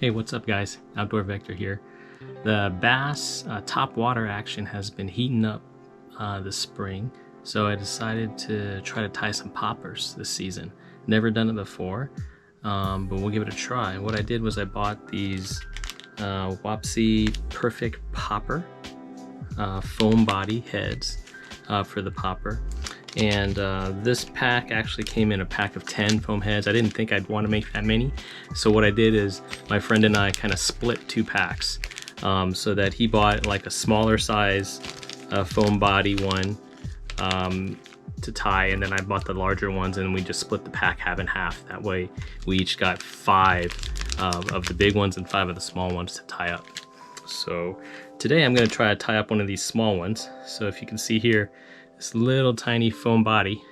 Hey, what's up guys? OutdoorVector here. The bass topwater action has been heating up this spring, so I decided to try to tie some poppers this season. Never done it before, but we'll give it a try. What I did was I bought these Wapsi Perfect Popper foam body heads for the popper. And this pack actually came in a pack of 10 foam heads. I didn't think I'd want to make that many. So what I did is my friend and I kind of split 2 packs so that he bought like a smaller size foam body one to tie, and then I bought the larger ones, and we just split the pack half and half. That way we each got 5 of the big ones and 5 of the small ones to tie up. So today I'm going to try to tie up one of these small ones. So if you can see here, this little tiny foam body,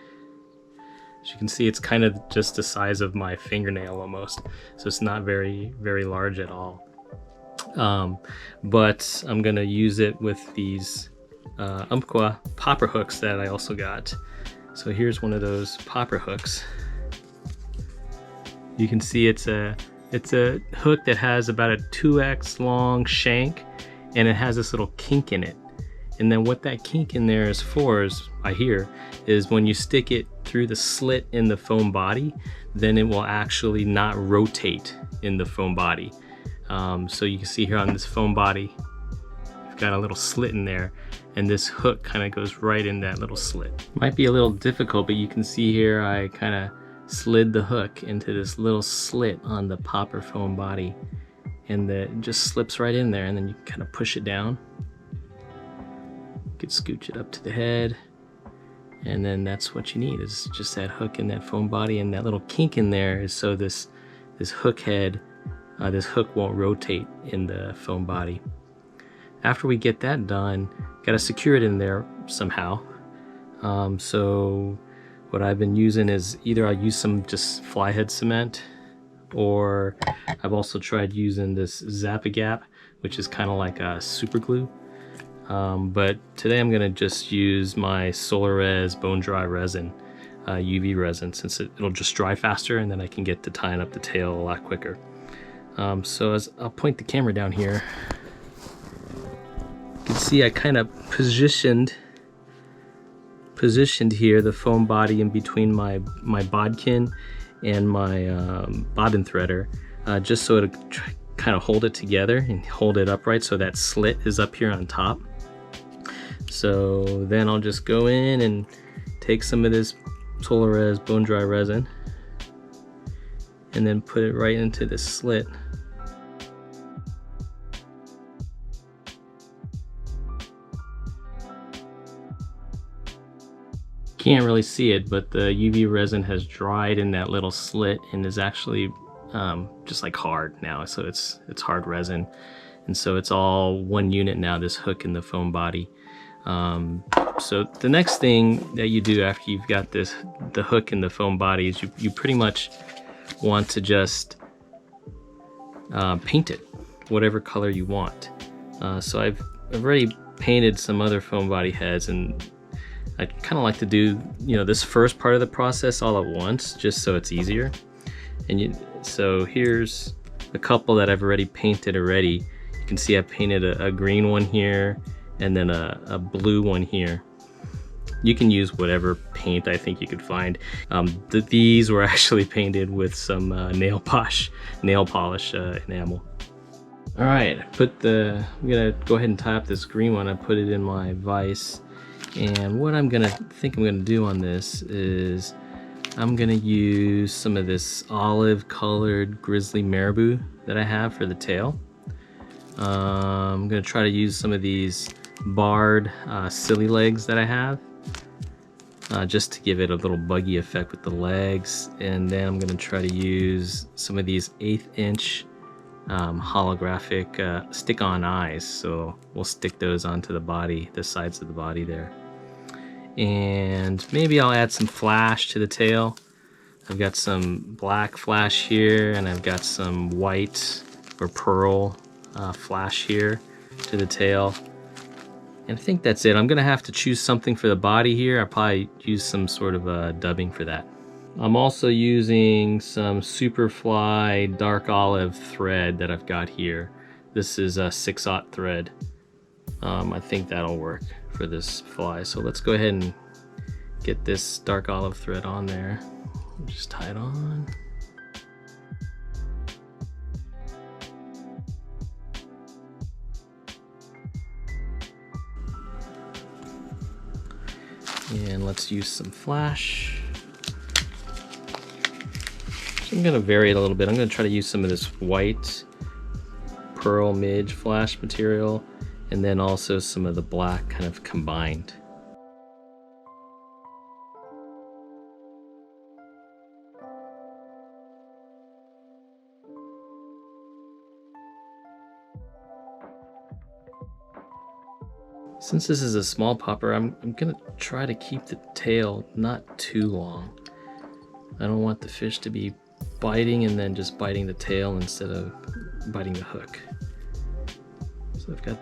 as you can see, it's kind of just the size of my fingernail almost, so it's not very large at all. But I'm gonna use it with these Umpqua popper hooks that I also got. So here's one of those popper hooks. You can see it's a hook that has about a 2x long shank, and it has this little kink in it. And then what that kink in there is for, is I hear, is when you stick it through the slit in the foam body, then it will actually not rotate in the foam body. So you can see here on this foam body, you've got a little slit in there, and this hook kind of goes right in that little slit. Might be a little difficult, but you can see here I kind of slid the hook into this little slit on the popper foam body, and it just slips right in there, and then you can kind of push it down. Could scooch it up to the head, and then that's what you need, is just that hook in that foam body, and that little kink in there is so this hook head, this hook won't rotate in the foam body. After we get that done, got to secure it in there somehow. So what I've been using is either I use some just fly head cement, or I've also tried using this Zap-A-Gap, which is kind of like a super glue. But today I'm going to just use my Solar Res bone dry resin, UV resin, since it'll just dry faster, and then I can get to tying up the tail a lot quicker. So as I'll point the camera down here, you can see I kind of positioned here the foam body in between my bodkin and my bobbin threader, just so it kind of hold it together and hold it upright, so that slit is up here on top. So then I'll just go in and take some of this Solar Res bone dry resin and then put it right into this slit. Can't really see it, but the UV resin has dried in that little slit and is actually just like hard now. So it's hard resin, and so it's all one unit now, this hook in the foam body. So the next thing that you do after you've got the hook in the foam body is you pretty much want to just paint it whatever color you want. So I've already painted some other foam body heads, and I kind of like to do, you know, this first part of the process all at once, just so it's easier. And so here's a couple that I've already painted already. You can see I painted a green one here, and then a blue one here. You can use whatever paint I think you could find. These were actually painted with some nail polish enamel. All right, I'm gonna go ahead and tie up this green one. I put it in my vise, and what I'm gonna do on this is I'm gonna use some of this olive colored Grizzly Marabou that I have for the tail. I'm gonna try to use some of these barred Sili legs that I have, just to give it a little buggy effect with the legs. And then I'm gonna try to use some of these 1/8 inch holographic stick-on eyes. So we'll stick those onto the body, the sides of the body there. And maybe I'll add some flash to the tail. I've got some black flash here, and I've got some white or pearl flash here to the tail. And I think that's it. I'm gonna have to choose something for the body here. I'll probably use some sort of dubbing for that. I'm also using some Superfly dark olive thread that I've got here. This is a 6/0 thread. I think that'll work for this fly. So let's go ahead and get this dark olive thread on there. Just tie it on. And let's use some flash. So I'm gonna vary it a little bit. I'm gonna try to use some of this white pearl Midge flash material and then also some of the black kind of combined. Since this is a small popper, I'm gonna try to keep the tail not too long. I don't want the fish to be biting and then just biting the tail instead of biting the hook. So I've got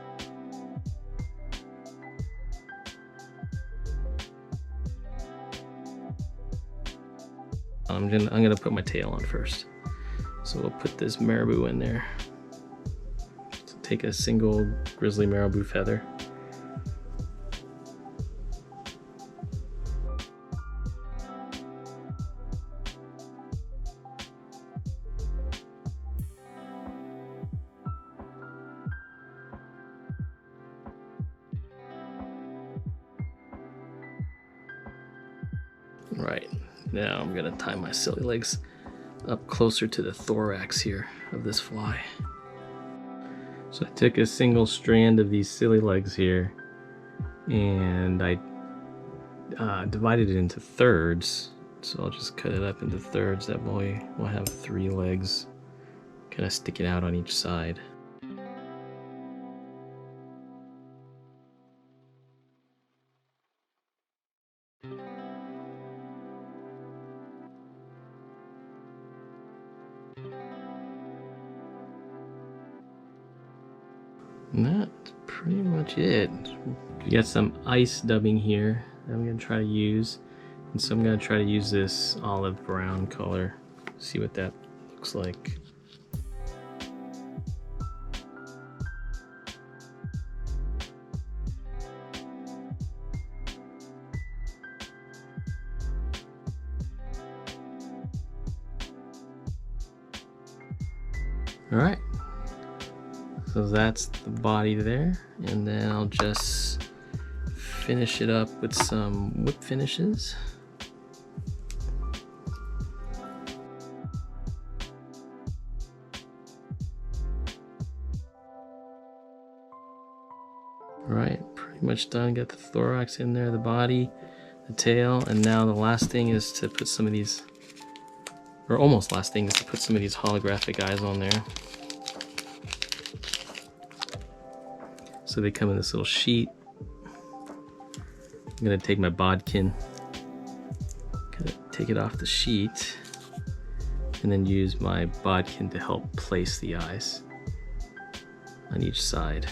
I'm gonna put my tail on first. So we'll put this Marabou in there. So take a single Grizzly Marabou feather. Right, now I'm gonna tie my Sili legs up closer to the thorax here of this fly. So I took a single strand of these Sili legs here and I divided it into thirds. So I'll just cut it up into thirds. That way we'll have 3 legs kind of sticking out on each side. And that's pretty much it. We got some ice dubbing here that I'm gonna try to use. And so I'm gonna try to use this olive brown color. See what that looks like. All right. So that's the body there, and then I'll just finish it up with some whip finishes. All right, pretty much done. Got the thorax in there, the body, the tail, and now the last thing is to put some of these, or almost last thing is to put some of these holographic eyes on there. So they come in this little sheet. I'm gonna take my bodkin, gonna take it off the sheet, and then use my bodkin to help place the eyes on each side.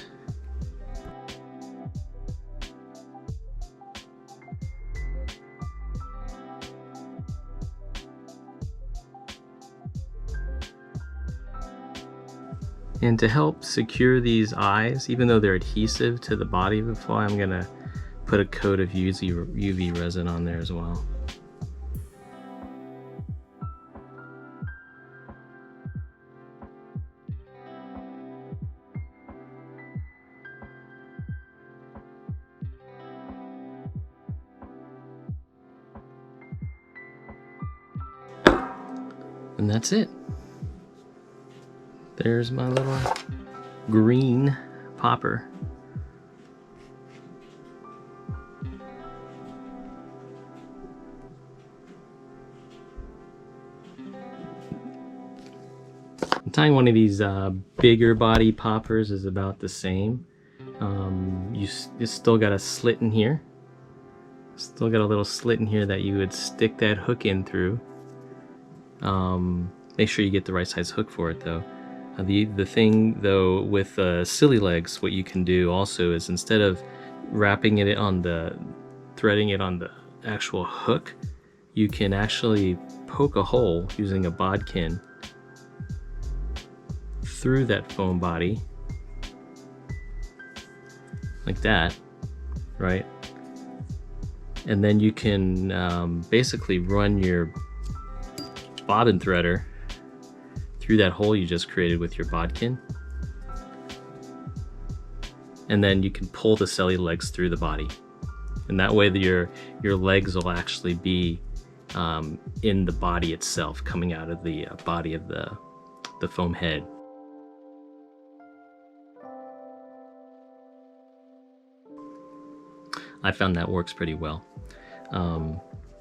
And to help secure these eyes, even though they're adhesive to the body of the fly, I'm gonna put a coat of UV resin on there as well. And that's it. There's my little green popper. Tying one of these bigger body poppers is about the same. You still got a slit in here. Still got a little slit in here that you would stick that hook in through. Make sure you get the right size hook for it though. The thing though with Sili legs, what you can do also is instead of wrapping it on the, threading it on the actual hook, you can actually poke a hole using a bodkin through that foam body like that, right? And then you can basically run your bobbin threader through that hole you just created with your bodkin, and then you can pull the Sili legs through the body, and that way your legs will actually be in the body itself, coming out of the body of the foam head. I found that works pretty well.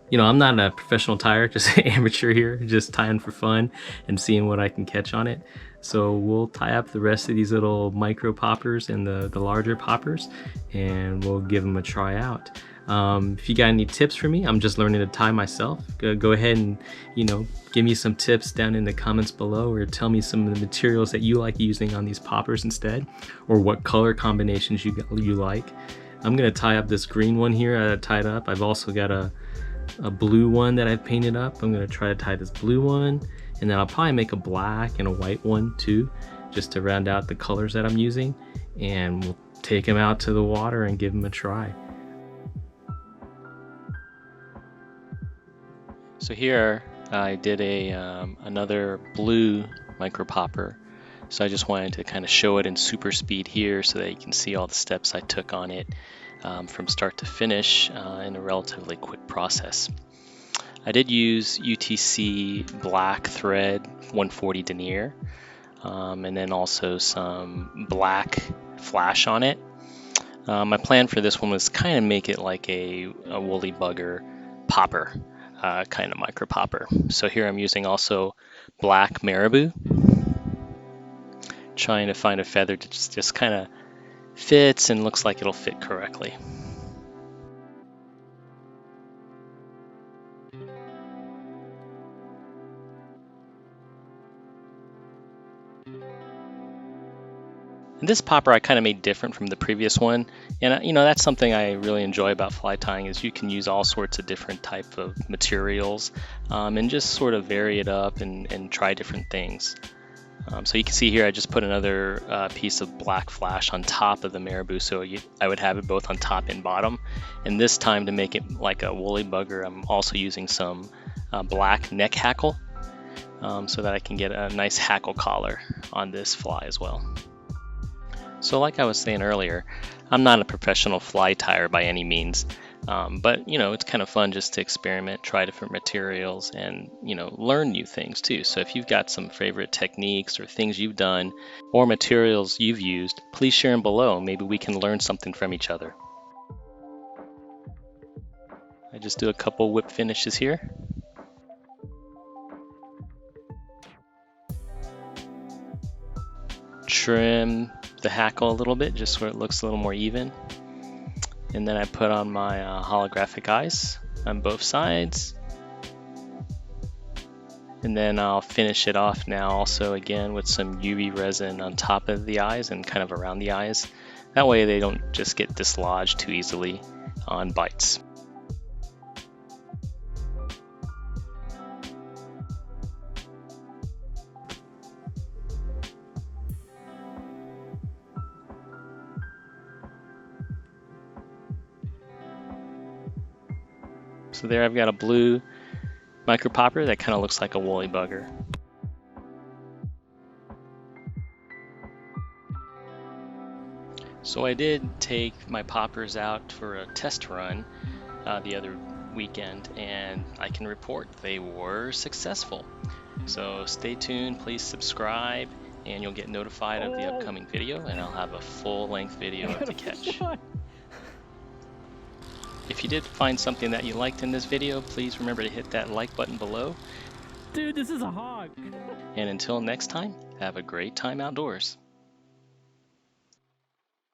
You know, I'm not a professional tyer, just an amateur here, just tying for fun and seeing what I can catch on it. So we'll tie up the rest of these little micro poppers and the larger poppers, and we'll give them a try out. If you got any tips for me, I'm just learning to tie myself. Go ahead and, you know, give me some tips down in the comments below, or tell me some of the materials that you like using on these poppers instead, or what color combinations you like. I'm gonna tie up this green one here I tied up. I've also got a blue one that I've painted up. I'm gonna try to tie this blue one, and then I'll probably make a black and a white one too, just to round out the colors that I'm using, and we'll take them out to the water and give them a try. So here I did another blue micro popper. So I just wanted to kind of show it in super speed here so that you can see all the steps I took on it from start to finish in a relatively quick process. I did use UTC Black thread 140 denier, and then also some black flash on it. My plan for this one was kind of make it like a woolly bugger popper, kind of micro popper. So here I'm using also black Marabou, trying to find a feather that just kind of fits and looks like it'll fit correctly. And this popper I kind of made different from the previous one, and you know, that's something I really enjoy about fly tying, is you can use all sorts of different type of materials and just sort of vary it up and try different things. So you can see here I just put another piece of black flash on top of the Marabou, so I would have it both on top and bottom. And this time, to make it like a woolly bugger, I'm also using some black neck hackle so that I can get a nice hackle collar on this fly as well. So like I was saying earlier, I'm not a professional fly tyer by any means, but you know, it's kind of fun just to experiment, try different materials, and you know, learn new things too. So if you've got some favorite techniques or things you've done or materials you've used, please share them below. Maybe we can learn something from each other. I just do a couple whip finishes here. Trim the hackle a little bit just so it looks a little more even, and then I put on my holographic eyes on both sides, and then I'll finish it off now also again with some UV resin on top of the eyes and kind of around the eyes. That way they don't just get dislodged too easily on bites. So there I've got a blue micro popper that kind of looks like a woolly bugger. So I did take my poppers out for a test run the other weekend, and I can report they were successful. So stay tuned, please subscribe, and you'll get notified of the upcoming video, and I'll have a full-length video of the catch. If you did find something that you liked in this video, please remember to hit that like button below. Dude, this is a hog. And until next time, have a great time outdoors.